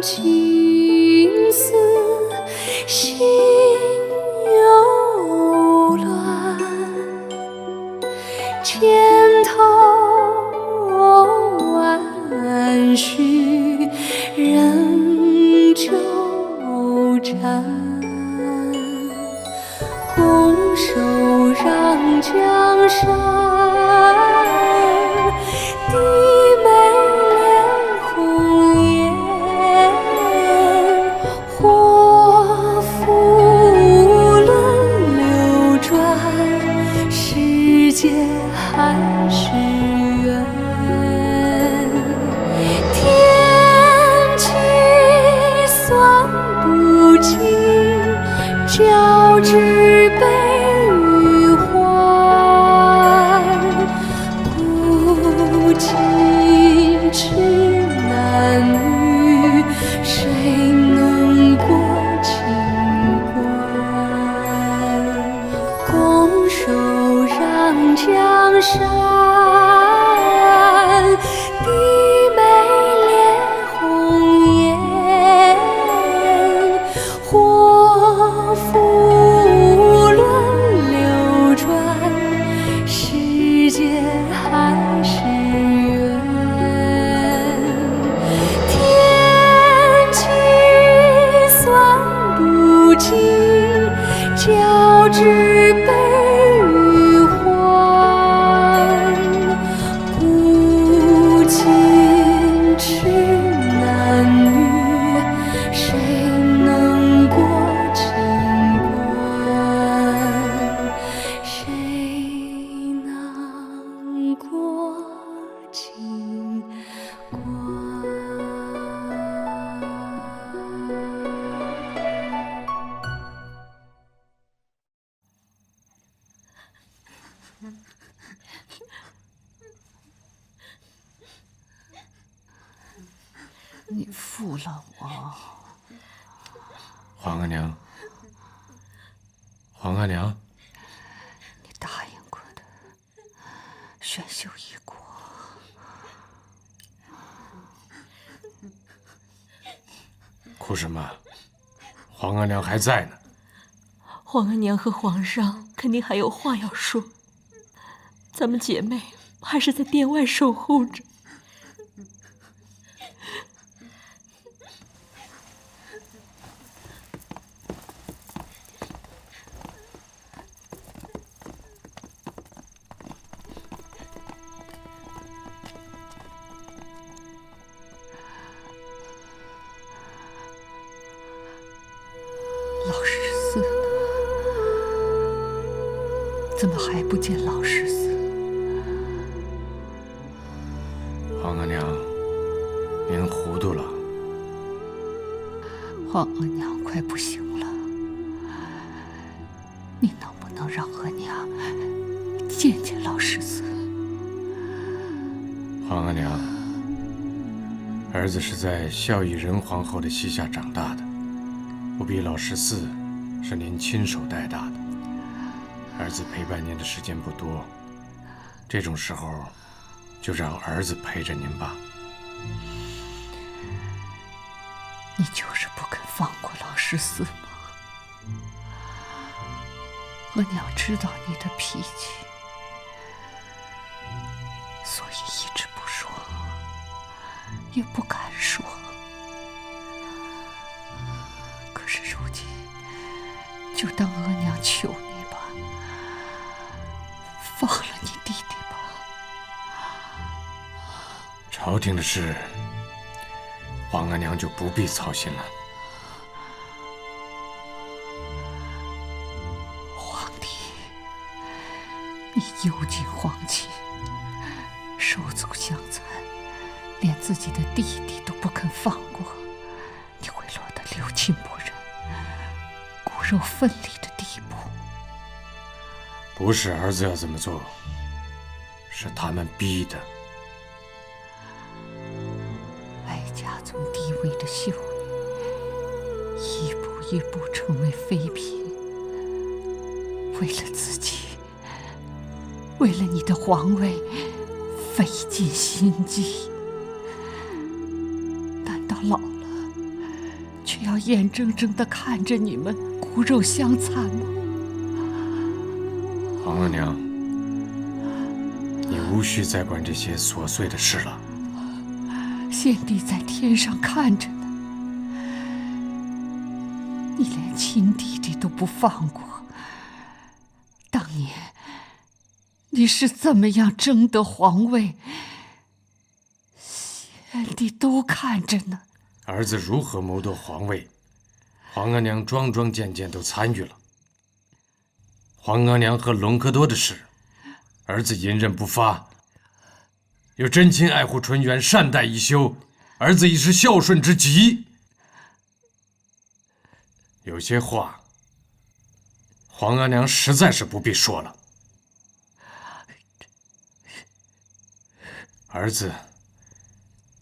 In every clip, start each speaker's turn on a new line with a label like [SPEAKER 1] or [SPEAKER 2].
[SPEAKER 1] 情丝心又乱，千头万绪仍纠缠，拱手让江山，低眉恋红颜，祸福轮流转，世界还是圆。天机算不尽，交织悲与欢，古今痴男女，谁能过情关？拱手让江山，低眉恋红颜，祸福轮流转，世界还是圆。天机算不尽，交织悲与欢，古今痴男女，谁能过情关？谁能过情关？
[SPEAKER 2] 你负了我，
[SPEAKER 3] 皇阿娘，皇阿娘，
[SPEAKER 2] 你答应过的，选秀已过，
[SPEAKER 3] 哭什么？皇阿娘还在呢。
[SPEAKER 4] 皇阿娘和皇上肯定还有话要说，咱们姐妹还是在殿外守候着。
[SPEAKER 2] 老十四呢？怎么还不见老十四？
[SPEAKER 3] 皇阿娘，您糊涂了。
[SPEAKER 2] 皇额娘快不行了，你能不能让额娘见见老十四？
[SPEAKER 3] 皇阿娘，儿子是在孝义仁皇后的膝下长大的，不比老十四是您亲手带大的。儿子陪伴您的时间不多，这种时候就让儿子陪着您吧。
[SPEAKER 2] 你就是不肯放过老十四吗？额娘知道你的脾气，所以一直不说，也不敢说。可是如今，就当额娘求你吧，放了你弟弟吧。
[SPEAKER 3] 朝廷的事，皇阿娘就不必操心了。
[SPEAKER 2] 皇帝，你幽禁皇亲，手足相残，连自己的弟弟都不肯放过，你会落得六亲不认、骨肉分离的地步。
[SPEAKER 3] 不是儿子要这么做，是他们逼的。
[SPEAKER 2] 哀家从低微的秀女，一步一步成为妃嫔，为了自己，为了你的皇位，费尽心机。难道老了，却要眼睁睁地看着你们骨肉相残吗？
[SPEAKER 3] 皇额娘，你无需再管这些琐碎的事了。
[SPEAKER 2] 先帝在天上看着呢，你连亲弟弟都不放过。当年你是怎么样争得皇位，先帝都看着呢。
[SPEAKER 3] 儿子如何谋夺皇位，皇额娘桩桩件件都参与了。皇额娘和隆科多的事，儿子隐忍不发，有真情爱护纯元，善待一休，儿子已是孝顺之极。有些话，皇额娘实在是不必说了。儿子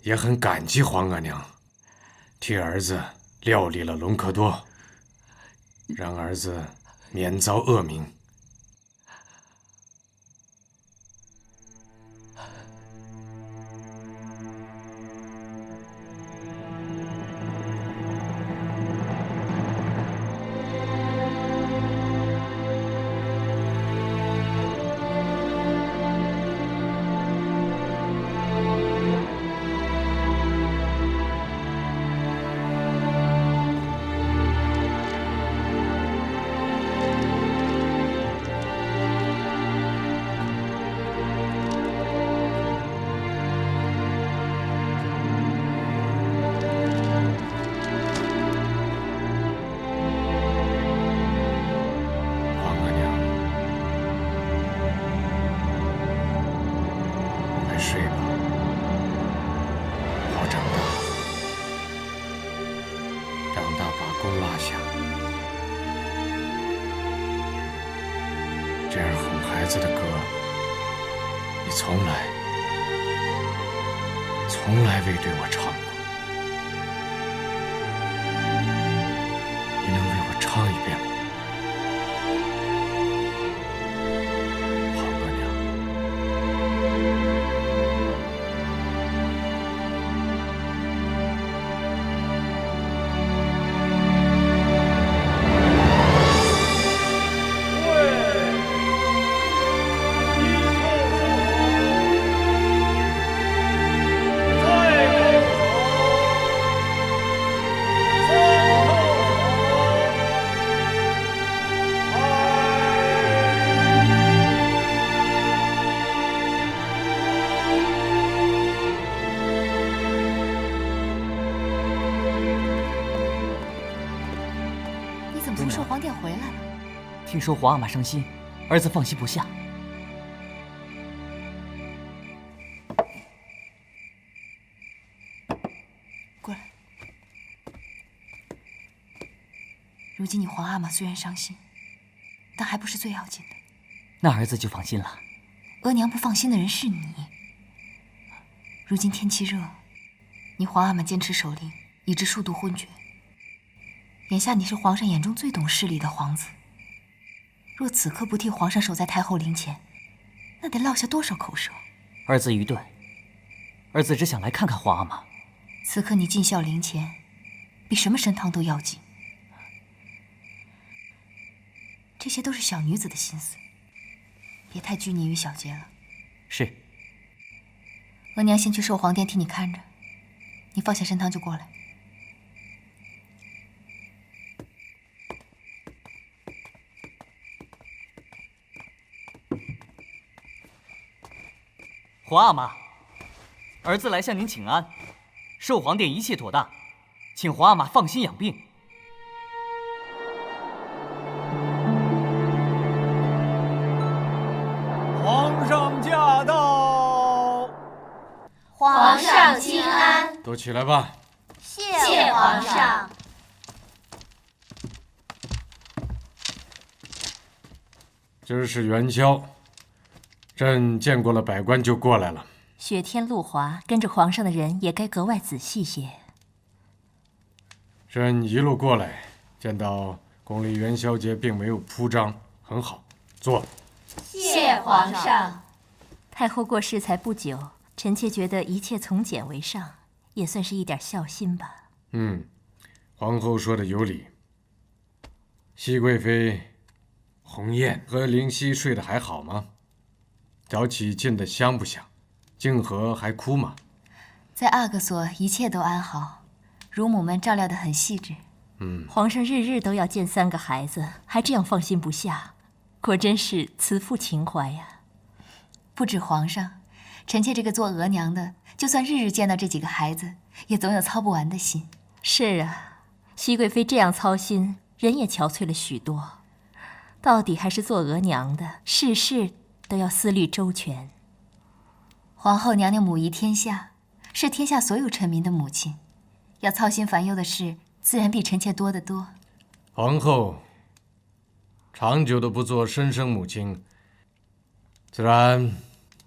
[SPEAKER 3] 也很感激皇额娘，替儿子料理了隆科多，让儿子免遭恶名。睡吧，好长大，长大把弓拉下，这样哄孩子的歌，你从来未对我唱过。你能为我唱一遍吗？
[SPEAKER 5] 从寿皇殿回来了。
[SPEAKER 6] 听说皇阿玛伤心，儿子放心不下。
[SPEAKER 5] 过来。如今你皇阿玛虽然伤心，但还不是最要紧的。
[SPEAKER 6] 那儿子就放心了。
[SPEAKER 5] 额娘不放心的人是你。如今天气热，你皇阿玛坚持守灵，以致数度昏厥。眼下你是皇上眼中最懂事理的皇子，若此刻不替皇上守在太后灵前，那得落下多少口舌？
[SPEAKER 6] 儿子愚钝，儿子只想来看看皇阿玛。
[SPEAKER 5] 此刻你尽孝灵前，比什么神堂都要紧。这些都是小女子的心思，别太拘泥于小节了。
[SPEAKER 6] 是。
[SPEAKER 5] 额娘先去寿皇殿替你看着，你放下神堂就过来。
[SPEAKER 6] 皇阿玛，儿子来向您请安。寿皇殿一切妥当，请皇阿玛放心养病。
[SPEAKER 7] 皇上驾到！
[SPEAKER 8] 皇上请安。
[SPEAKER 3] 都起来吧。
[SPEAKER 8] 谢皇上。
[SPEAKER 3] 今儿是元宵。朕见过了百官就过来了。
[SPEAKER 5] 雪天路滑，跟着皇上的人也该格外仔细些。
[SPEAKER 3] 朕一路过来，见到宫里元宵节并没有铺张，很好。坐。
[SPEAKER 8] 谢皇上。
[SPEAKER 5] 太后过世才不久，臣妾觉得一切从简为上，也算是一点孝心吧。
[SPEAKER 3] 皇后说的有理。熹贵妃、鸿雁和灵犀睡得还好吗？早起进得香不香？静和还哭吗？
[SPEAKER 5] 在阿哥所一切都安好，乳母们照料得很细致。
[SPEAKER 4] 皇上日日都要见3个孩子，还这样放心不下，果真是慈父情怀呀。
[SPEAKER 5] 不止皇上，臣妾这个做额娘的，就算日日见到这几个孩子，也总有操不完的心。
[SPEAKER 4] 是啊，熹贵妃这样操心，人也憔悴了许多。到底还是做额娘的，事事都要思虑周全。
[SPEAKER 5] 皇后娘娘母仪天下，是天下所有臣民的母亲，要操心烦忧的事，自然比臣妾多得多。
[SPEAKER 3] 皇后长久的不做生身母亲，自然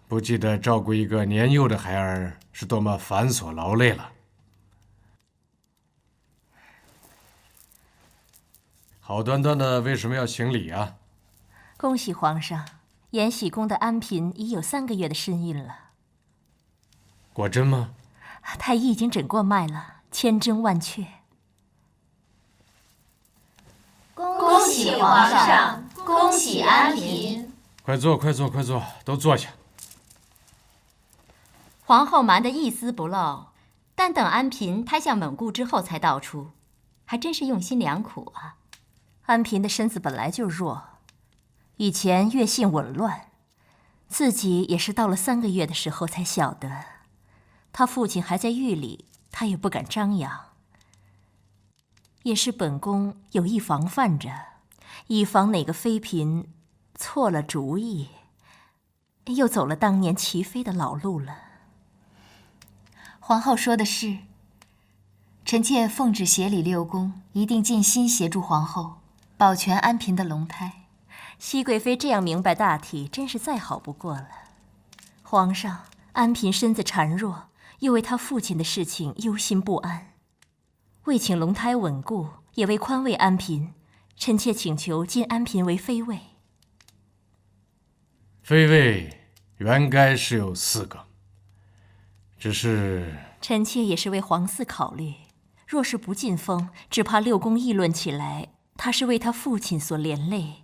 [SPEAKER 3] 不记得照顾一个年幼的孩儿是多么繁琐劳累了。好端端的为什么要行礼啊？
[SPEAKER 4] 恭喜皇上，延禧宫的安嫔已有3个月的身孕了。
[SPEAKER 3] 果真吗？
[SPEAKER 4] 太医已经诊过脉了，千真万确。
[SPEAKER 8] 恭喜皇上，恭喜安嫔。
[SPEAKER 3] 快坐，快坐，快坐，都坐下。
[SPEAKER 9] 皇后瞒得一丝不漏，但等安嫔胎相稳固之后才道出，还真是用心良苦啊。
[SPEAKER 4] 安嫔的身子本来就弱，以前月性紊乱，自己也是到了3个月的时候才晓得，他父亲还在狱里，他也不敢张扬。也是本宫有意防范着，以防哪个妃嫔错了主意，又走了当年齐妃的老路了。
[SPEAKER 5] 皇后说的是，臣妾奉旨协理6宫，一定尽心协助皇后保全安嫔的龙胎。
[SPEAKER 4] 熹贵妃这样明白大体，真是再好不过了。皇上，安嫔身子孱弱，又为她父亲的事情忧心不安，为请龙胎稳固，也为宽慰安嫔，臣妾请求晋安嫔为妃位。
[SPEAKER 3] 妃位原该是有4个，只是
[SPEAKER 4] 臣妾也是为皇嗣考虑，若是不晋封，只怕6宫议论起来，他是为他父亲所连累，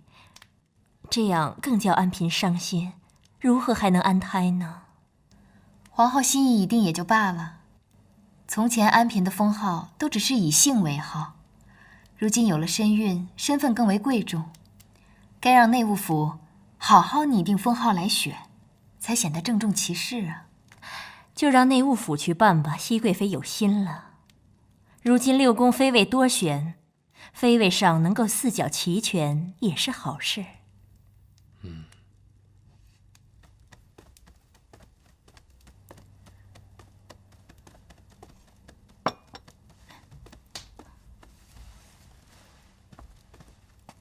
[SPEAKER 4] 这样更叫安嫔伤心，如何还能安胎呢？
[SPEAKER 5] 皇后心意已定也就罢了，从前安嫔的封号都只是以姓为号，如今有了身孕，身份更为贵重，该让内务府好好拟定封号来选，才显得郑重其事啊。
[SPEAKER 4] 就让内务府去办吧，熹贵妃有心了。如今6宫妃位多选，妃位上能够4角齐全，也是好事。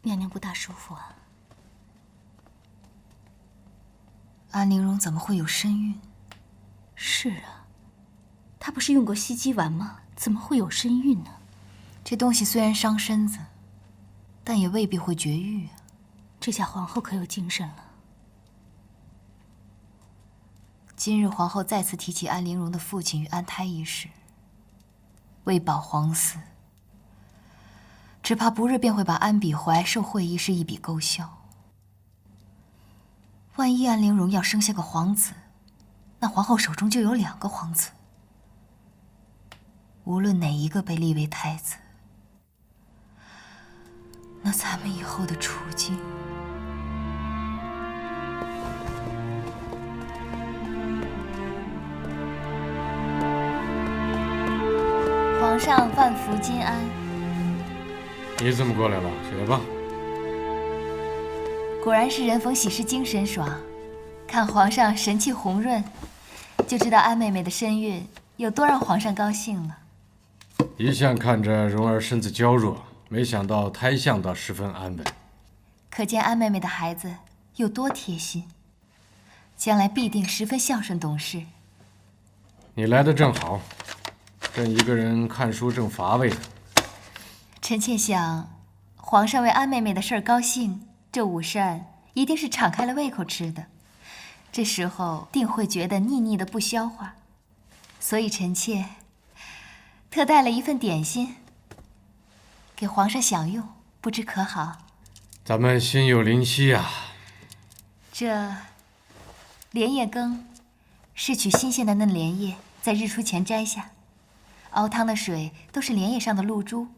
[SPEAKER 5] 娘娘不大舒服啊。安陵容怎么会有身孕？
[SPEAKER 2] 是啊，她不是用过西鸡丸吗？怎么会有身孕呢？
[SPEAKER 5] 这东西虽然伤身子，但也未必会绝育啊。
[SPEAKER 2] 这下皇后可有精神了。
[SPEAKER 5] 今日皇后再次提起安陵容的父亲与安胎一事，为保皇嗣，只怕不日便会把安比怀受贿一事一笔勾销。万一安陵容要生下个皇子，那皇后手中就有2个皇子，无论哪一个被立为太子，那咱们以后的处境……皇上万福金安。
[SPEAKER 3] 你怎么过来了？起来吧。
[SPEAKER 5] 果然是人逢喜事精神爽，看皇上神气红润，就知道安妹妹的身孕有多让皇上高兴了。
[SPEAKER 3] 一向看着蓉儿身子娇弱，没想到胎相倒十分安稳。
[SPEAKER 5] 可见安妹妹的孩子有多贴心，将来必定十分孝顺懂事。
[SPEAKER 3] 你来的正好，朕一个人看书正乏味呢。
[SPEAKER 5] 臣妾想，皇上为安妹妹的事儿高兴，这午膳一定是敞开了胃口吃的，这时候定会觉得腻腻的不消化，所以臣妾特带了一份点心，给皇上享用，不知可好？
[SPEAKER 3] 咱们心有灵犀啊。
[SPEAKER 5] 这莲叶羹是取新鲜的嫩莲叶，在日出前摘下，熬汤的水都是莲叶上的露珠，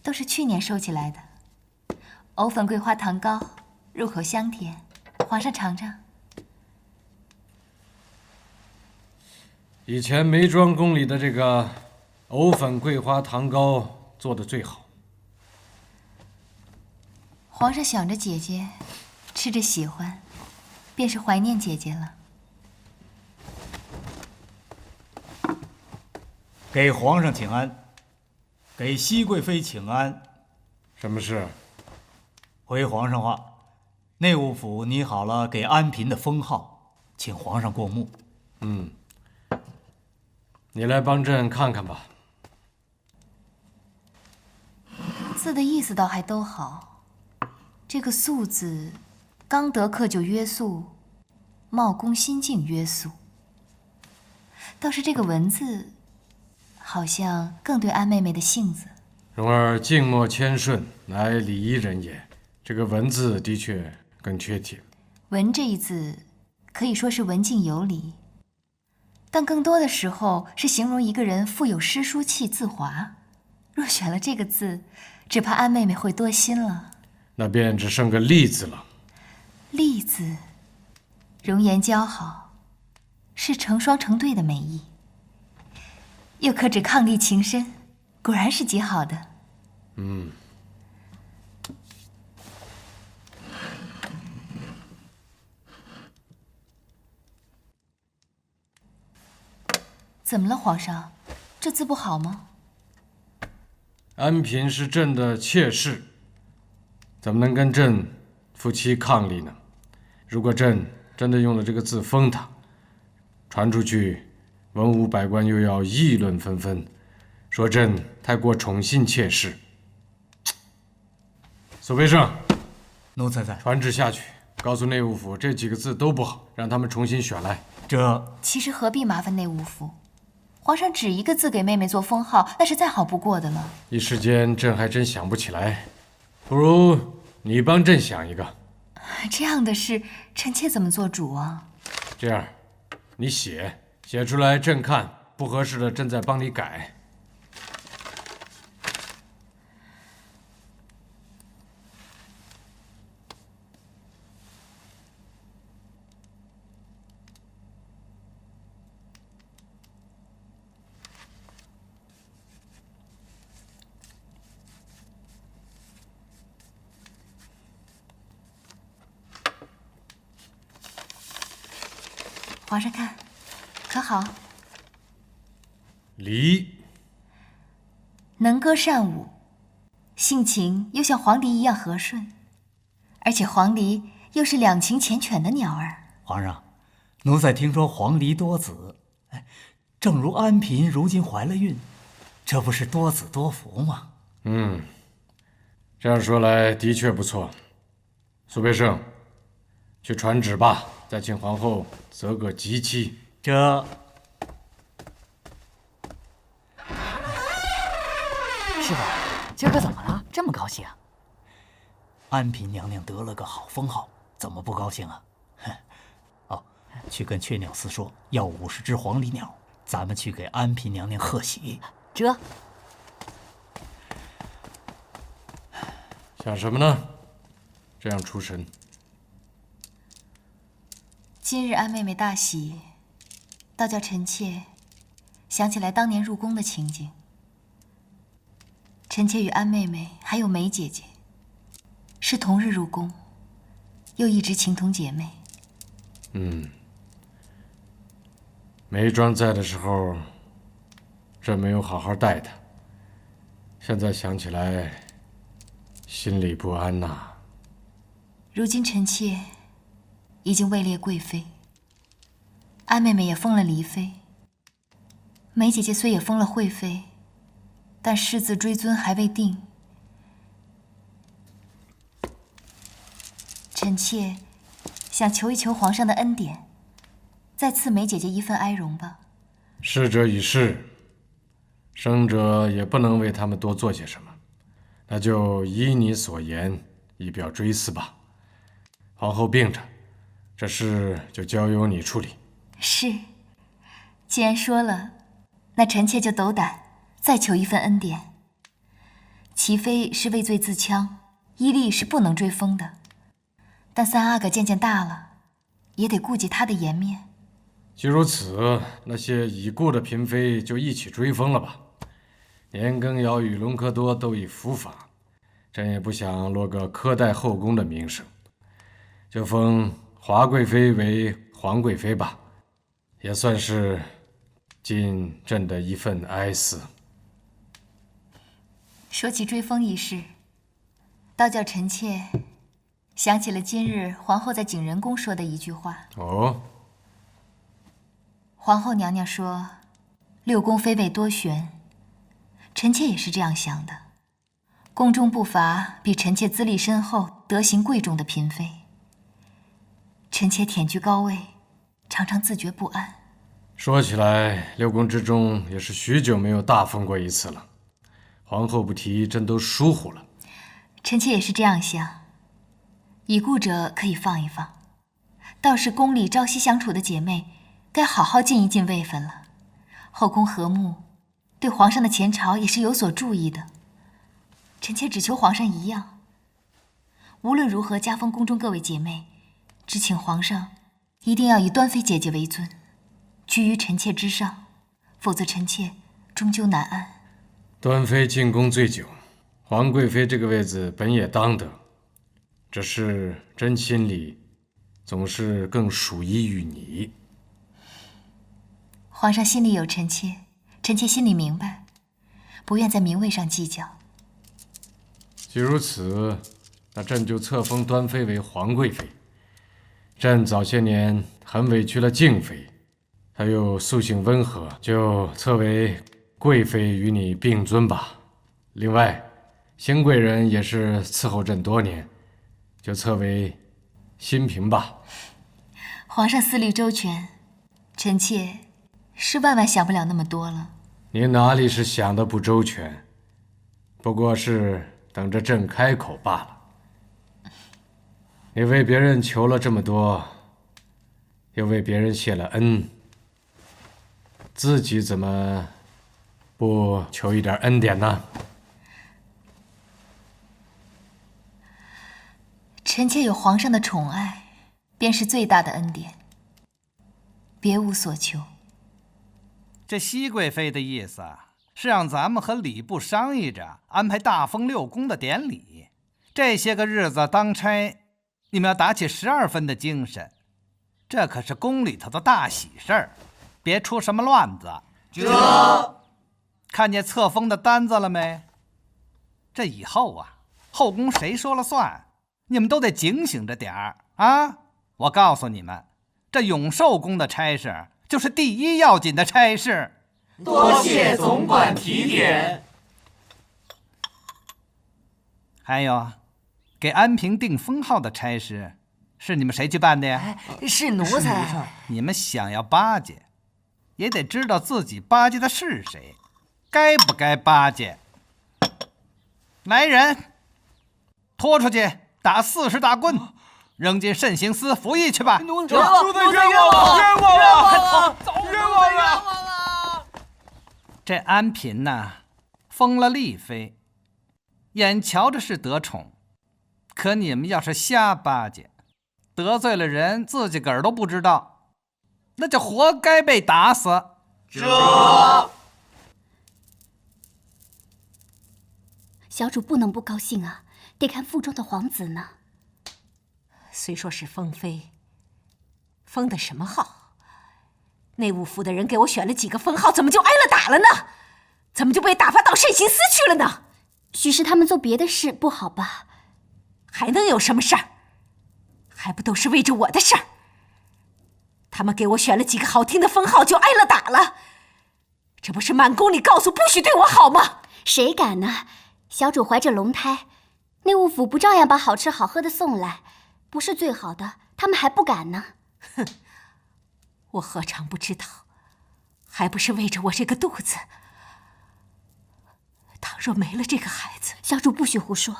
[SPEAKER 5] 都是去年收起来的。藕粉桂花糖糕，入口香甜，皇上尝尝。
[SPEAKER 3] 以前梅庄宫里的这个藕粉桂花糖糕做的最好。
[SPEAKER 5] 皇上想着姐姐，吃着喜欢，便是怀念姐姐了。
[SPEAKER 7] 给皇上请安，给熹贵妃请安。
[SPEAKER 3] 什么事？
[SPEAKER 7] 回皇上话，内务府拟好了给安嫔的封号，请皇上过目。
[SPEAKER 3] 你来帮朕看看吧。
[SPEAKER 5] 字的意思倒还都好，这个素字，刚得克就约素，冒功心境约素。倒是这个文字，好像更对安妹妹的性子。
[SPEAKER 3] 容儿静默谦顺，乃礼仪人也。这个文字的确更贴切。
[SPEAKER 5] 文这一字，可以说是文静有礼，但更多的时候是形容一个人富有诗书气自华。若选了这个字，只怕安妹妹会多心了。
[SPEAKER 3] 那便只剩个丽字了。
[SPEAKER 5] 丽字，容颜姣好，是成双成对的美意，又可指伉俪情深，果然是极好的。怎么了，皇上？这字不好吗？
[SPEAKER 3] 安嫔是朕的妾室，怎么能跟朕夫妻伉俪呢？如果朕真的用了这个字封她，传出去，文武百官又要议论纷纷，说朕太过宠信妾室。苏培盛，
[SPEAKER 7] 奴才在。
[SPEAKER 3] 传旨下去，告诉内务府这几个字都不好，让他们重新选来。
[SPEAKER 5] 其实何必麻烦内务府？皇上只一个字给妹妹做封号，那是再好不过的了。
[SPEAKER 3] 一时间朕还真想不起来，不如你帮朕想一个。
[SPEAKER 5] 这样的事，臣妾怎么做主啊？
[SPEAKER 3] 这样，你写出来，朕看不合适的，朕再帮你改。
[SPEAKER 5] 皇上看，可好？
[SPEAKER 3] 离。
[SPEAKER 5] 能歌善舞，性情又像黄鹂一样和顺，而且黄鹂又是两情缱绻的鸟儿。
[SPEAKER 7] 皇上，奴才听说黄鹂多子，正如安嫔如今怀了孕，这不是多子多福吗？
[SPEAKER 3] 这样说来的确不错。苏培盛，去传旨吧，再请皇后择个吉期。
[SPEAKER 6] 师傅，今儿个怎么了？这么高兴？
[SPEAKER 7] 安嫔娘娘得了个好封号，怎么不高兴啊？哦，去跟雀鸟司说要50只黄鹂鸟，咱们去给安嫔娘娘贺喜。
[SPEAKER 3] 想什么呢？这样出神。
[SPEAKER 5] 今日安妹妹大喜，倒叫臣妾想起来当年入宫的情景。臣妾与安妹妹还有梅姐姐是同日入宫，又一直情同姐妹。
[SPEAKER 3] 梅庄在的时候，朕没有好好待她，现在想起来，心里不安呐。
[SPEAKER 5] 如今臣妾已经位列贵妃，安妹妹也封了离妃，梅姐姐虽也封了惠妃，但世子追尊还未定。臣妾想求一求皇上的恩典，再赐梅姐姐一份哀荣吧。
[SPEAKER 3] 逝者已逝，生者也不能为他们多做些什么。那就依你所言，以表追思吧。皇后病着，这事就交由你处理。
[SPEAKER 5] 是，既然说了，那臣妾就斗胆再求一份恩典。齐妃是畏罪自戕，伊利是不能追封的，但三阿哥渐渐大了，也得顾及他的颜面。
[SPEAKER 3] 既如此，那些已故的嫔妃就一起追封了吧。年羹尧与隆科多都已伏法，朕也不想落个苛待后宫的名声，就封华贵妃为皇贵妃吧，也算是尽朕的一份哀思。
[SPEAKER 5] 说起追封一事，倒叫臣妾想起了今日皇后在景仁宫说的一句话。
[SPEAKER 3] 哦，
[SPEAKER 5] 皇后娘娘说六宫妃位多悬，臣妾也是这样想的。宫中不乏比臣妾资历深厚、德行贵重的嫔妃，臣妾忝居高位，常常自觉不安。
[SPEAKER 3] 说起来，六宫之中也是许久没有大封过一次了。皇后不提，朕都疏忽了。
[SPEAKER 5] 臣妾也是这样想，已故者可以放一放，倒是宫里朝夕相处的姐妹，该好好尽一尽位分了。后宫和睦，对皇上的前朝也是有所注意的。臣妾只求皇上一样，无论如何加封宫中各位姐妹，只请皇上一定要以端妃姐姐为尊，居于臣妾之上，否则臣妾终究难安。
[SPEAKER 3] 端妃进宫最久，皇贵妃这个位子本也当得，只是朕心里总是更属依于你。
[SPEAKER 5] 皇上心里有臣妾，臣妾心里明白，不愿在名位上计较。
[SPEAKER 3] 既如此，那朕就册封端妃为皇贵妃。朕早些年很委屈了静妃，她又素性温和，就册为贵妃与你并尊吧。另外，新贵人也是伺候朕多年，就册为新嫔吧。
[SPEAKER 5] 皇上思虑周全，臣妾是万万想不了那么多了。
[SPEAKER 3] 你哪里是想的不周全，不过是等着朕开口罢了。你为别人求了这么多，又为别人谢了恩，自己怎么不求一点恩典呢？
[SPEAKER 5] 臣妾有皇上的宠爱，便是最大的恩典，别无所求。
[SPEAKER 10] 这熹贵妃的意思是让咱们和礼部商议着安排大封六宫的典礼。这些个日子当差，你们要打起12分的精神，这可是宫里头的大喜事儿，别出什么乱子。看见册封的单子了没？这以后啊，后宫谁说了算？你们都得警醒着点儿啊！我告诉你们，这永寿宫的差事就是第一要紧的差事。
[SPEAKER 11] 多谢总管提点。
[SPEAKER 10] 还有，给安平定封号的差事，是你们谁去办的呀？
[SPEAKER 11] 是奴才。
[SPEAKER 10] 你们想要巴结，也得知道自己巴结的是谁，该不该巴结。来人，拖出去打40大棍，扔进慎刑司服役去吧。
[SPEAKER 11] 奴才冤枉了！
[SPEAKER 10] 这安嫔呐，封了丽妃，眼瞧着是得宠，可你们要是瞎巴结，得罪了人，自己个儿都不知道，那就活该被打死。
[SPEAKER 9] 小主不能不高兴啊，得看腹中的皇子呢。
[SPEAKER 4] 虽说是封妃，封的什么号？内务府的人给我选了几个封号，怎么就挨了打了呢？怎么就被打发到慎刑司去了呢？
[SPEAKER 9] 许是他们做别的事不好吧？
[SPEAKER 4] 还能有什么事儿？还不都是为着我的事儿？他们给我选了几个好听的封号，就挨了打了，这不是满宫里告诉不许对我好吗？
[SPEAKER 9] 谁敢呢？小主怀着龙胎，内务府不照样把好吃好喝的送来？不是最好的，他们还不敢呢。
[SPEAKER 4] 哼，我何尝不知道，还不是为着我这个肚子。倘若没了这个孩子，小主不许胡说。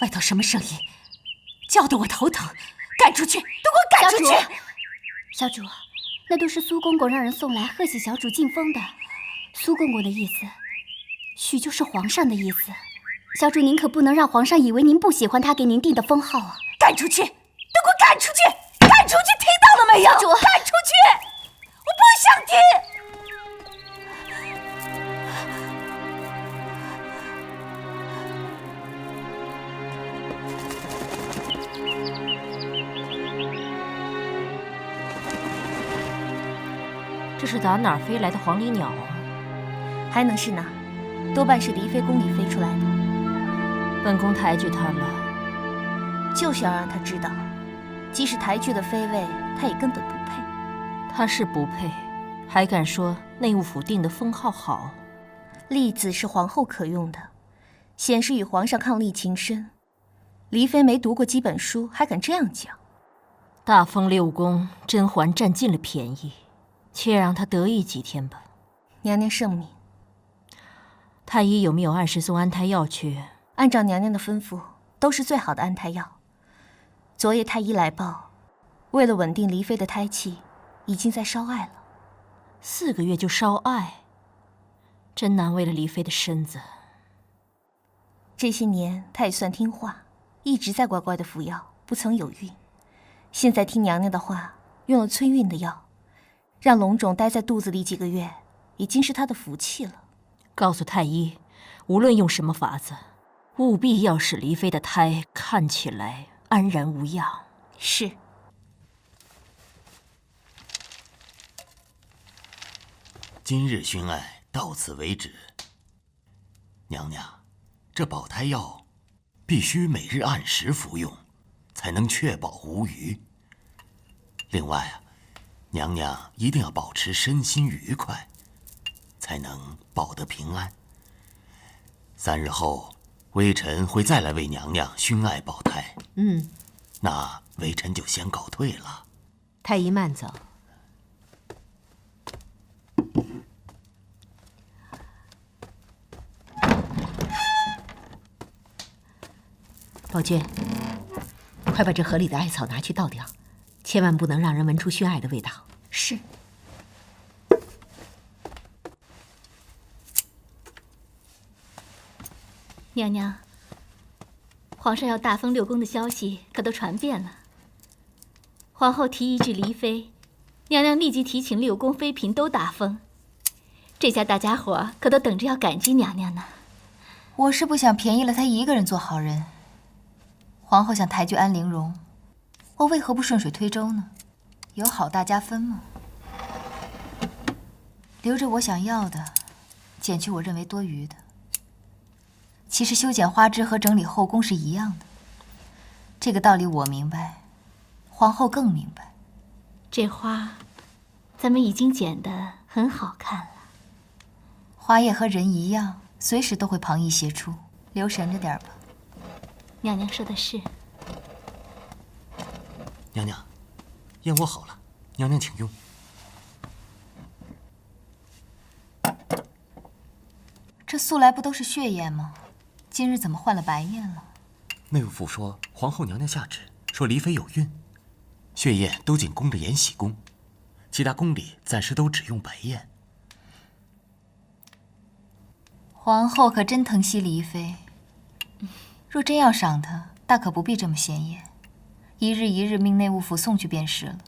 [SPEAKER 4] 外头什么声音？叫得我头疼，赶出去！都给我赶出去！
[SPEAKER 8] 小主，那都是苏公公让人送来贺喜小主进封的。苏公公的意思，许就是皇上的意思。小主，您可不能让皇上以为您不喜欢他给您定的封号啊！
[SPEAKER 4] 赶出去！都给我赶出去！赶出去！听到了没有？
[SPEAKER 8] 小主，
[SPEAKER 4] 赶出去！我不想听。
[SPEAKER 9] 这是打哪儿飞来的黄鹂鸟啊？
[SPEAKER 4] 还能是哪？多半是离妃宫里飞出来的。
[SPEAKER 9] 本宫抬举他了，
[SPEAKER 4] 就是要让他知道，即使抬举了妃位，他也根本不配。
[SPEAKER 9] 他是不配，还敢说内务府定的封号好？
[SPEAKER 4] 立子是皇后可用的，显示与皇上伉俪情深。离妃没读过几本书，还敢这样讲？
[SPEAKER 9] 大封六宫，甄嬛占尽了便宜，且让她得意几天吧。
[SPEAKER 4] 娘娘圣明。
[SPEAKER 9] 太医有没有按时送安胎药去？
[SPEAKER 4] 按照娘娘的吩咐，都是最好的安胎药。昨夜太医来报，为了稳定离妃的胎气，已经在烧艾了。
[SPEAKER 9] 4个月就烧艾，真难为了离妃的身子。
[SPEAKER 4] 这些年她也算听话，一直在乖乖的服药，不曾有孕。现在听娘娘的话，用了催孕的药，让龙种待在肚子里几个月，已经是她的福气了。
[SPEAKER 9] 告诉太医，无论用什么法子，务必要使离妃的胎看起来安然无恙。
[SPEAKER 4] 是。
[SPEAKER 12] 今日熏艾到此为止。娘娘，这保胎药必须每日按时服用，才能确保无虞。另外啊，娘娘一定要保持身心愉快，才能保得平安。3日后，微臣会再来为娘娘熏艾保胎。那微臣就先告退了。
[SPEAKER 9] 太医慢走。宝娟，快把这河里的艾草拿去倒掉，千万不能让人闻出熏艾的味道。
[SPEAKER 4] 是。
[SPEAKER 8] 娘娘，皇上要大封六宫的消息可都传遍了。皇后提议至离妃，娘娘立即提请六宫妃嫔都大封。这下大家伙可都等着要感激娘娘呢。
[SPEAKER 5] 我是不想便宜了她一个人做好人。皇后想抬举安陵容，我为何不顺水推舟呢？有好大家分吗？留着我想要的，减去我认为多余的。其实修剪花枝和整理后宫是一样的，这个道理我明白，皇后更明白。
[SPEAKER 8] 这花，咱们已经剪得很好看了。
[SPEAKER 5] 花叶和人一样，随时都会旁逸斜出，留神着点吧。
[SPEAKER 8] 娘娘说的是。
[SPEAKER 12] 娘娘，燕窝好了，娘娘请用。
[SPEAKER 5] 这素来不都是血燕吗？今日怎么换了白燕了？
[SPEAKER 12] 内务府说皇后娘娘下旨，说离妃有孕，血燕都仅供着延禧宫，其他宫里暂时都只用白燕。
[SPEAKER 5] 皇后可真疼惜离妃，若真要赏她，大可不必这么显眼，一日一日命内务府送去便是了。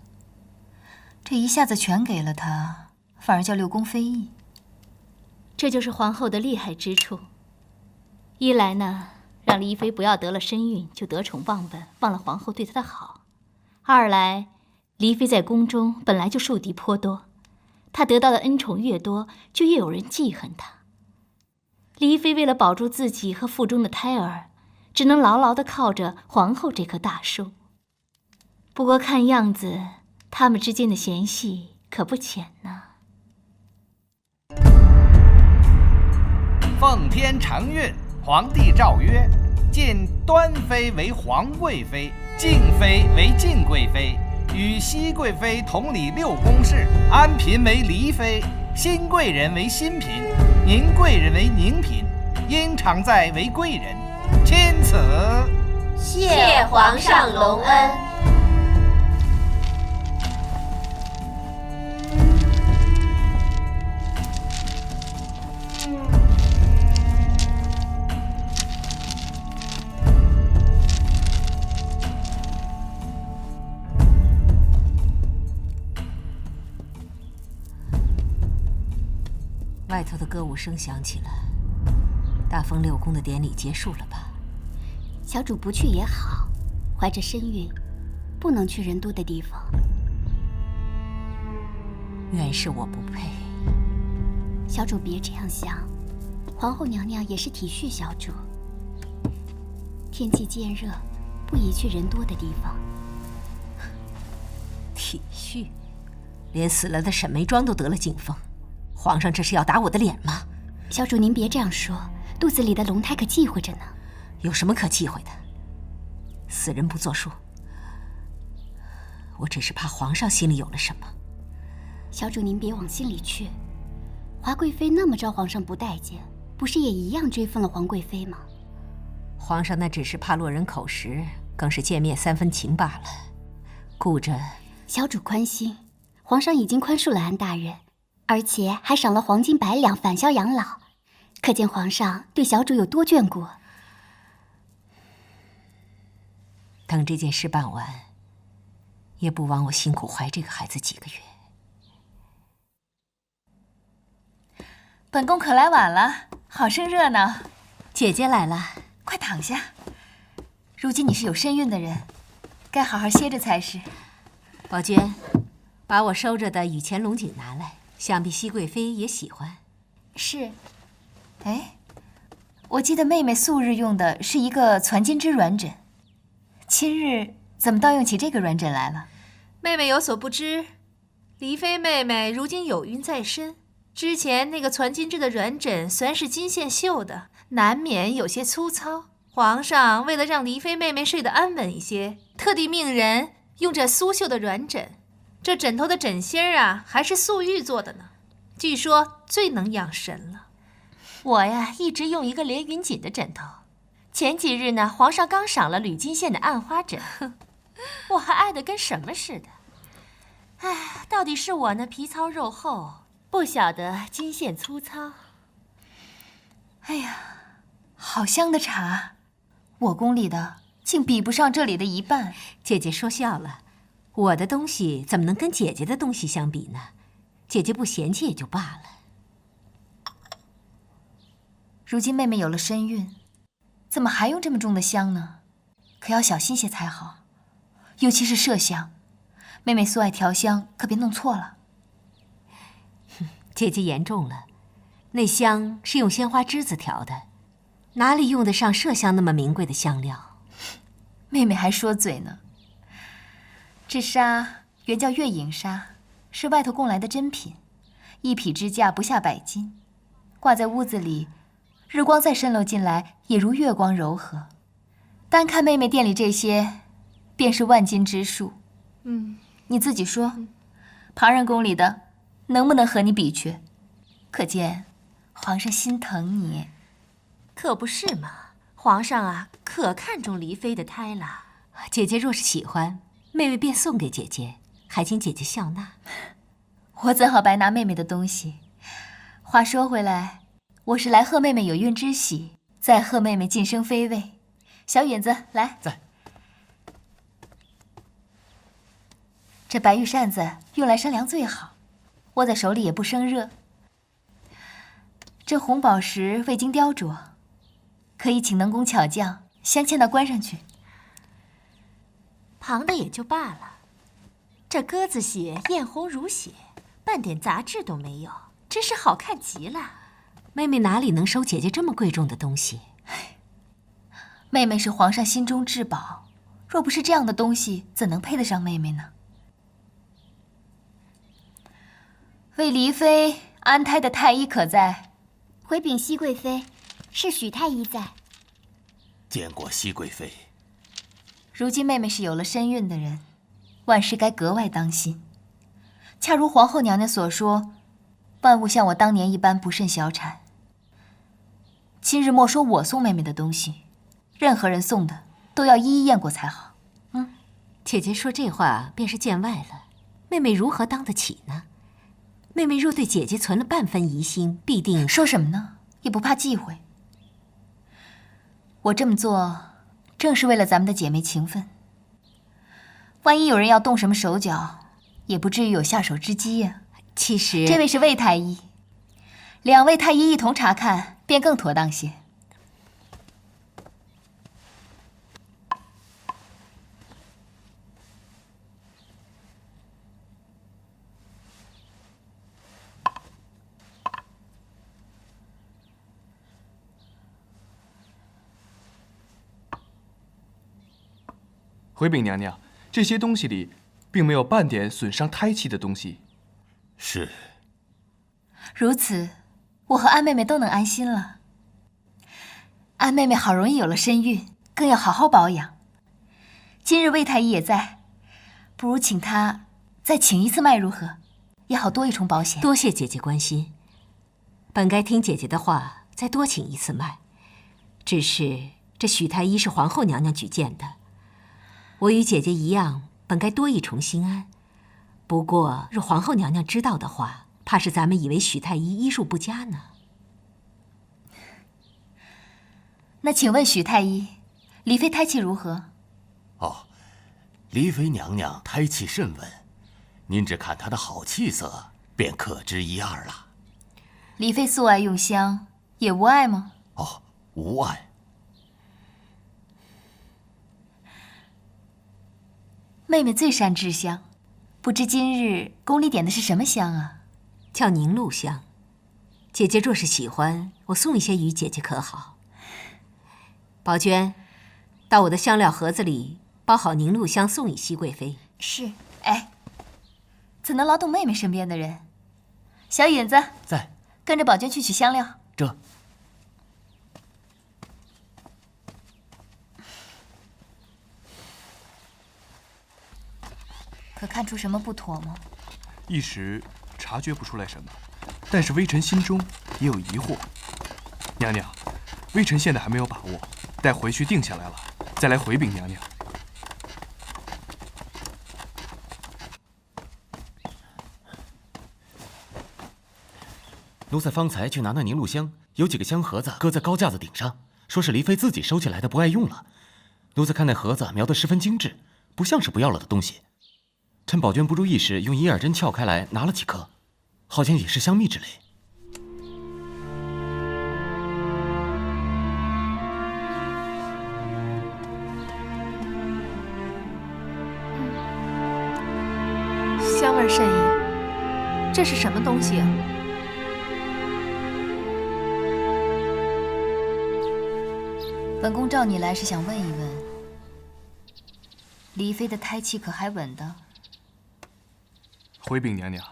[SPEAKER 5] 这一下子全给了她，反而叫六宫非议。
[SPEAKER 8] 这就是皇后的厉害之处。一来呢，让离妃不要得了身孕就得宠忘本，忘了皇后对她的好；二来，离妃在宫中本来就树敌颇多，她得到的恩宠越多，就越有人记恨她。离妃为了保住自己和腹中的胎儿，只能牢牢地靠着皇后这棵大树。不过看样子，他们之间的嫌隙可不浅呢。
[SPEAKER 10] 奉天承运，皇帝诏曰：晋端妃为皇贵妃，静妃为晋贵妃，与熹贵妃同理六宫事，安嫔为离妃。新贵人为新嫔，宁贵人为宁嫔，应常在为贵人，钦此。
[SPEAKER 9] 谢皇上隆恩。
[SPEAKER 4] 外头的歌舞声响起了，大封六宫的典礼结束了吧？
[SPEAKER 8] 小主不去也好，怀着身孕，不能去人多的地方。
[SPEAKER 4] 原是我不配。
[SPEAKER 8] 小主别这样想，皇后娘娘也是体恤小主。天气渐热，不宜去人多的地方。
[SPEAKER 4] 体恤？连死了的沈眉庄都得了惊风，皇上这是要打我的脸吗？
[SPEAKER 8] 小主您别这样说，肚子里的龙胎可忌讳着呢。
[SPEAKER 4] 有什么可忌讳的？死人不作数。我只是怕皇上心里有了什么。
[SPEAKER 8] 小主您别往心里去，华贵妃那么招皇上不待见，不是也一样追封了皇贵妃吗？
[SPEAKER 4] 皇上那只是怕落人口实，更是见面3分情罢了。顾着
[SPEAKER 8] 小主宽心，皇上已经宽恕了安大人，而且还赏了黄金100两返销养老，可见皇上对小主有多眷顾。
[SPEAKER 4] 等这件事办完，也不枉我辛苦怀这个孩子几个月。
[SPEAKER 5] 本宫可来晚了，好生热闹。
[SPEAKER 4] 姐姐来了，
[SPEAKER 5] 快躺下。如今你是有身孕的人，该好好歇着才是。
[SPEAKER 4] 宝娟，把我收着的羽前龙井拿来，想必熹贵妃也喜欢。
[SPEAKER 5] 是。哎，我记得妹妹素日用的是一个攒金之软枕，今日怎么倒用起这个软枕来了？
[SPEAKER 13] 妹妹有所不知，黎妃妹妹如今有孕在身，之前那个攒金制的软枕虽然是金线绣的，难免有些粗糙。皇上为了让黎妃妹妹睡得安稳一些，特地命人用这苏绣的软枕。这枕头的枕芯啊，还是素玉做的呢，据说最能养神了。
[SPEAKER 4] 我呀，一直用一个连云锦的枕头。前几日呢，皇上刚赏了铝金线的暗花枕，我还爱得跟什么似的。哎，到底是我呢皮糙肉厚，不晓得金线粗糙。
[SPEAKER 5] 哎呀，好香的茶，我宫里的竟比不上这里的一半。
[SPEAKER 4] 姐姐说笑了，我的东西怎么能跟姐姐的东西相比呢？姐姐不嫌弃也就罢了。
[SPEAKER 5] 如今妹妹有了身孕，怎么还用这么重的香呢？可要小心些才好，尤其是麝香。妹妹素爱调香，可别弄错了。
[SPEAKER 4] 姐姐言重了，那香是用鲜花枝子调的，哪里用得上麝香那么名贵的香料？
[SPEAKER 5] 妹妹还说嘴呢。这纱原叫月影纱，是外头供来的珍品，一匹之价不下100金，挂在屋子里。日光再渗漏进来，也如月光柔和。单看妹妹店里这些，便是万金之数。你自己说，旁人宫里的能不能和你比去？可见皇上心疼你。
[SPEAKER 4] 可不是嘛，皇上啊，可看重黎妃的胎了。姐姐若是喜欢，妹妹便送给姐姐，还请姐姐笑纳。
[SPEAKER 5] 我怎好白拿妹妹的东西？话说回来，我是来贺妹妹有孕之喜，再贺妹妹晋升妃位。小允子，来，
[SPEAKER 12] 在。
[SPEAKER 5] 这白玉扇子用来扇凉最好，握在手里也不生热。这红宝石未经雕琢，可以请能工巧匠镶嵌到冠上去。
[SPEAKER 4] 旁的也就罢了，这鸽子血艳红如血，半点杂质都没有，真是好看极了。妹妹哪里能收姐姐这么贵重的东西？
[SPEAKER 5] 妹妹是皇上心中至宝，若不是这样的东西，怎能配得上妹妹呢？为黎妃安胎的太医可在？
[SPEAKER 8] 回禀熹贵妃，是许太医在。
[SPEAKER 12] 见过熹贵妃。
[SPEAKER 5] 如今妹妹是有了身孕的人，万事该格外当心。恰如皇后娘娘所说，万勿像我当年一般不慎小产。今日莫说我送妹妹的东西，任何人送的都要一一验过才好。
[SPEAKER 4] 姐姐说这话便是见外了，妹妹如何当得起呢？妹妹若对姐姐存了半分疑心，必定……
[SPEAKER 5] 说什么呢？也不怕忌讳。我这么做，正是为了咱们的姐妹情分。万一有人要动什么手脚，也不至于有下手之机呀。
[SPEAKER 4] 其实，
[SPEAKER 5] 这位是魏太医，2位太医一同查看，便更妥当些。
[SPEAKER 14] 回禀娘娘，这些东西里并没有半点损伤胎气的东西。
[SPEAKER 12] 是。
[SPEAKER 5] 如此，我和安妹妹都能安心了。安妹妹好容易有了身孕，更要好好保养。今日魏太医也在，不如请她再请一次脉如何？也好多一重保险。
[SPEAKER 4] 多谢姐姐关心，本该听姐姐的话，再多请一次脉。只是这许太医是皇后娘娘举荐的。我与姐姐一样，本该多一重心安。不过，若皇后娘娘知道的话，怕是咱们以为许太医医术不佳呢。
[SPEAKER 5] 那请问许太医，黎妃胎气如何？
[SPEAKER 12] 哦，黎妃娘娘胎气甚稳，您只看她的好气色，便可知一二了。
[SPEAKER 5] 黎妃素爱用香，也无碍吗？
[SPEAKER 12] 哦，无碍。
[SPEAKER 5] 妹妹最善制香，不知今日宫里点的是什么香啊？
[SPEAKER 4] 叫凝露香。姐姐若是喜欢，我送一些与姐姐可好？宝娟，到我的香料盒子里包好凝露香，送与熹贵妃。
[SPEAKER 5] 是。哎，怎能劳动妹妹身边的人？小允子
[SPEAKER 12] 在，
[SPEAKER 5] 跟着宝娟去取香料。
[SPEAKER 12] 这。
[SPEAKER 5] 可看出什么不妥吗？
[SPEAKER 14] 一时察觉不出来什么，但是微臣心中也有疑惑。娘娘，微臣现在还没有把握，待回去定下来了，再来回禀娘娘。
[SPEAKER 12] 奴才方才去拿那凝露香，有几个香盒子搁在高架子顶上，说是黎妃自己收起来的，不爱用了。奴才看那盒子描得十分精致，不像是不要了的东西。趁宝娟不注意时，用银耳针撬开来，拿了几颗，好像也是香蜜之类。
[SPEAKER 13] 香味甚异，这是什么东西啊？
[SPEAKER 5] 本宫召你来是想问一问，黎妃的胎气可还稳的？
[SPEAKER 14] 回禀娘娘，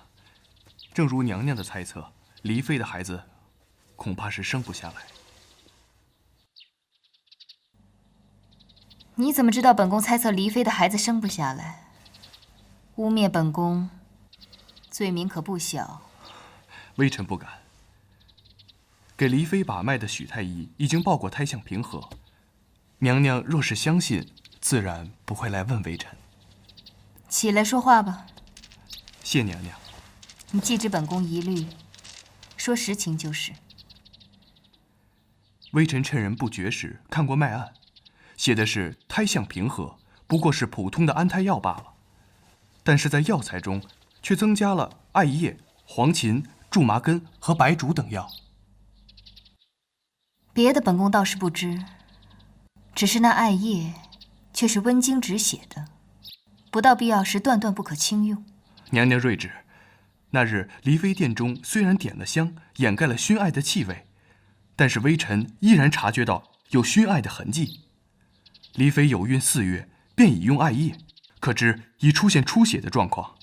[SPEAKER 14] 正如娘娘的猜测，黎妃的孩子恐怕是生不下来。
[SPEAKER 5] 你怎么知道本宫猜测黎妃的孩子生不下来？污蔑本宫，罪名可不小。
[SPEAKER 14] 微臣不敢。给黎妃把脉的许太医已经报过胎象平和，娘娘若是相信，自然不会来问微臣。
[SPEAKER 5] 起来说话吧。
[SPEAKER 14] 谢娘娘。
[SPEAKER 5] 你既知本宫疑虑，说实情就是。
[SPEAKER 14] 微臣趁人不觉时看过脉案，写的是胎象平和，不过是普通的安胎药罢了。但是在药材中却增加了艾叶、黄芩、苎麻根和白术等药。
[SPEAKER 5] 别的本宫倒是不知，只是那艾叶却是温经止血的，不到必要时断断不可轻用。
[SPEAKER 14] 娘娘睿智，那日黎妃殿中虽然点了香，掩盖了熏艾的气味，但是微臣依然察觉到有熏艾的痕迹。黎妃有孕4月，便已用艾叶，可知已出现出血的状况。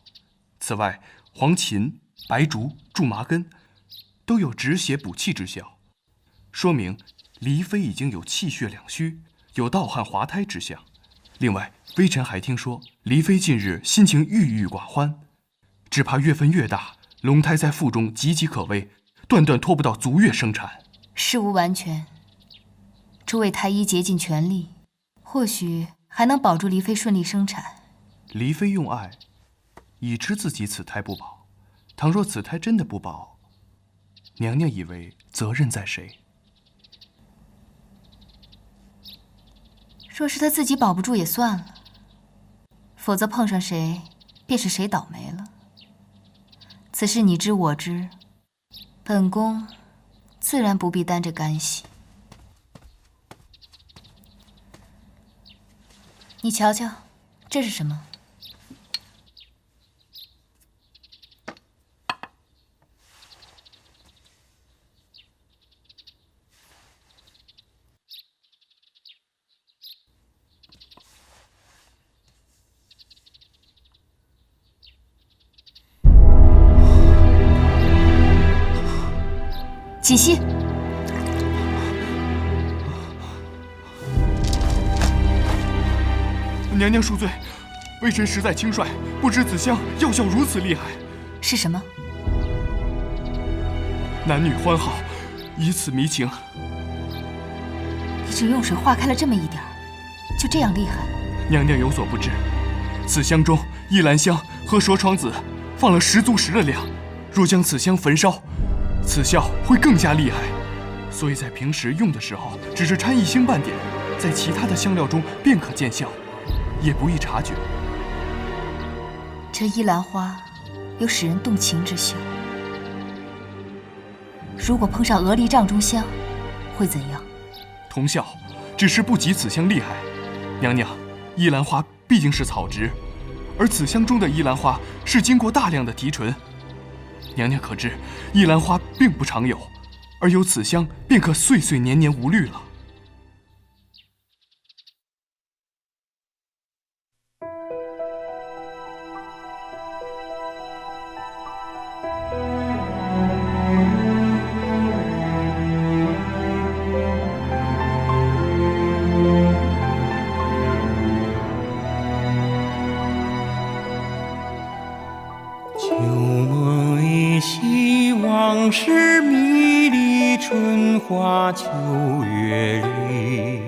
[SPEAKER 14] 此外，黄芩、白术、苎麻根都有止血补气之效，说明黎妃已经有气血两虚，有盗汗滑胎之象。另外，微臣还听说黎妃近日心情郁郁寡欢，只怕月份越大，龙胎在腹中岌岌可危，断断拖不到足月生产。
[SPEAKER 5] 事无完全，诸位太医竭尽全力，或许还能保住黎妃顺利生产。
[SPEAKER 14] 黎妃用爱，已知自己此胎不保。倘若此胎真的不保，娘娘以为责任在谁？
[SPEAKER 5] 若是她自己保不住也算了，否则碰上谁，便是谁倒霉了。此事你知我知，本宫自然不必担着干系。你瞧瞧，这是什么？锦汐，
[SPEAKER 14] 娘娘恕罪，微臣实在轻率，不知此香药效如此厉害。
[SPEAKER 5] 是什么？
[SPEAKER 14] 男女欢好，以此迷情。
[SPEAKER 5] 你只用水化开了这么一点儿，就这样厉害？
[SPEAKER 14] 娘娘有所不知，此香中依兰香和蛇床子放了10足10的量，若将此香焚烧，此效会更加厉害。所以在平时用的时候，只是掺1星半点，在其他的香料中便可见效，也不易察觉。
[SPEAKER 5] 这依兰花有使人动情之效，如果碰上鹅梨帐中香，会怎样？
[SPEAKER 14] 同效，只是不及此香厉害。娘娘，依兰花毕竟是草植，而此香中的依兰花是经过大量的提纯。娘娘可知，依兰花并不常有，而有此香，便可岁岁年年无虑了。
[SPEAKER 15] 旧梦依稀，往事迷离，春花秋月里。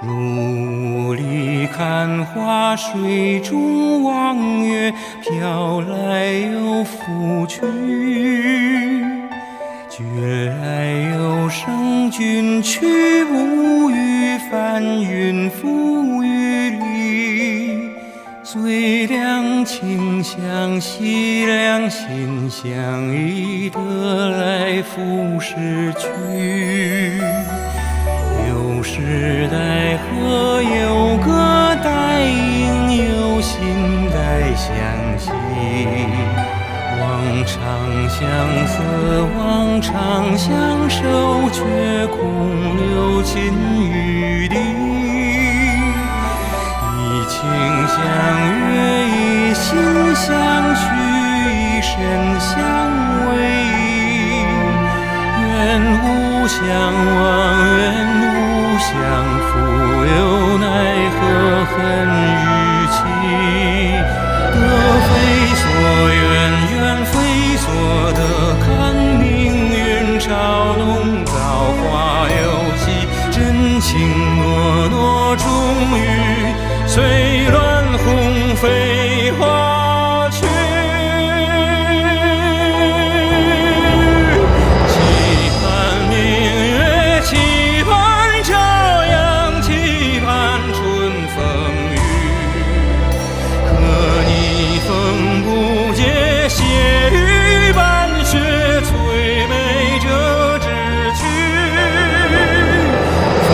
[SPEAKER 15] 如里看花，水中望月，飘来又浮去。觉来有生君去，无语翻云覆雨里。最凉清香，惜凉心相依，得来复失去。有时代河，有歌待应，有心待相惜。望长相思，望长相守，却空留金玉笛。以情相悦，以心相许，以身相偎。愿无相忘，愿无相负，又奈何恨与情。得非所愿，愿非所得，看命运嘲弄，造化有期。真情诺诺，终于随乱红飞花去。期盼明月，期盼朝阳，期盼春风雨。可逆风不解，血雨半雪，最美这志趣。凤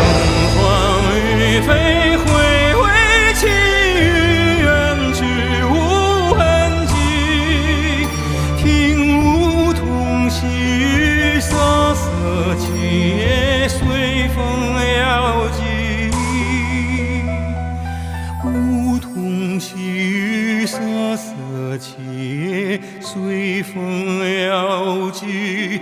[SPEAKER 15] 凰于飞，回味气宇，远去无痕迹。听梧桐细雨，瑟瑟起也随风摇迹。梧桐细雨，瑟瑟起也随风摇迹。